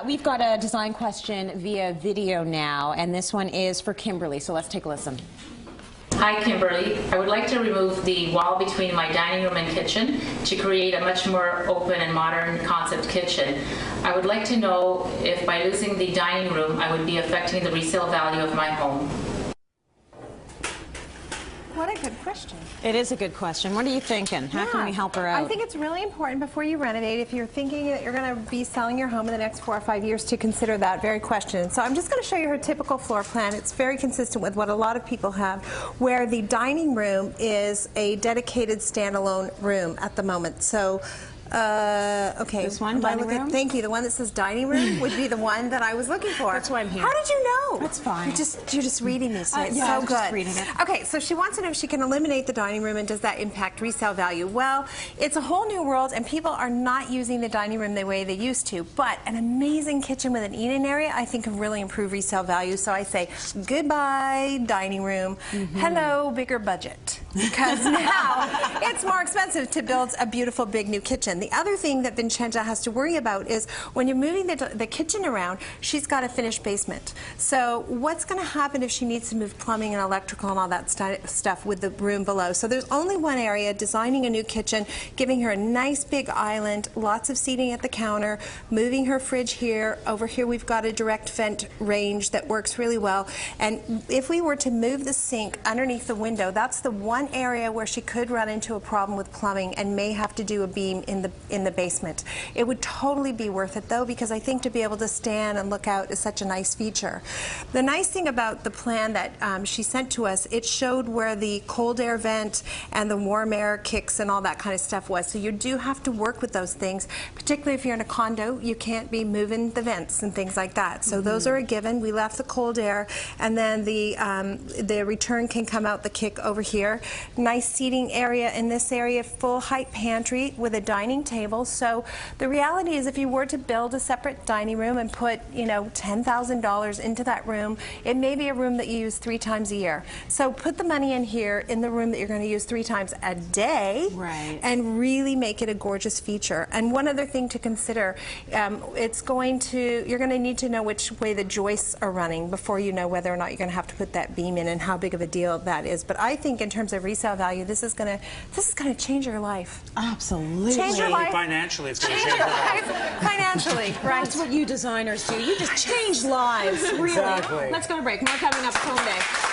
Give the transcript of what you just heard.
We've got a design question via video now, and this one is for Kimberly, so let's take a listen. Hi Kimberly, I would like to remove the wall between my dining room and kitchen to create a much more open and modern concept kitchen. I would like to know if by losing the dining room I would be affecting the resale value of my home. What a good question. It is a good question. What are you thinking? How can we help her out? I think it's really important before you renovate, if you're thinking that you're going to be selling your home in the next 4 or 5 years, to consider that very question. So I'm just going to show you her typical floor plan. It's very consistent with what a lot of people have, where the dining room is a dedicated standalone room at the moment. So okay. This one, dining room? Thank you. The one that says dining room would be the one that I was looking for. That's why I'm here. How did you know? That's fine. You're just reading these, so it's yeah, so I'm good. just reading it. Okay, so she wants to know if she can eliminate the dining room, and does that impact resale value? Well, it's a whole new world, and people are not using the dining room the way they used to. But an amazing kitchen with an eat-in area, I think, can really improve resale value. So I say goodbye dining room, hello bigger budget, because now it's more expensive to build a beautiful big new kitchen. The other thing that Vincenza has to worry about is when you're moving the kitchen around, she's got a finished basement. So what's going to happen if she needs to move plumbing and electrical and all that stuff with the room below? So there's only one area, designing a new kitchen, giving her a nice big island, lots of seating at the counter, moving her fridge here. Over here we've got a direct vent range that works really well. And if we were to move the sink underneath the window, that's the one area where she could run into a problem with plumbing and may have to do a beam in the basement. It would totally be worth it though, because I think to be able to stand and look out is such a nice feature. The nice thing about the plan that she sent to us, it showed where the cold air vent and the warm air kicks and all that kind of stuff was. So you do have to work with those things, particularly if you're in a condo. You can't be moving the vents and things like that. So those are a given. We left the cold air, and then the return can come out the kick over here. Nice seating area in this area, full height pantry with a dining table. So the reality is, if you were to build a separate dining room and put, you know, $10,000 into that room, it may be a room that you use 3 times a year. So put the money in here in the room that you're going to use 3 times a day, right, and really make it a gorgeous feature. And one other thing to consider, you're going to need to know which way the joists are running before you know whether or not you're going to have to put that beam in and how big of a deal that is. But I think in terms of resale value, this is going to change your life. Absolutely. Change your life. Financially, it's Change your life financially. Right. That's what you designers do. You just change lives, really. Exactly. Let's go to break. More coming up at Home Day.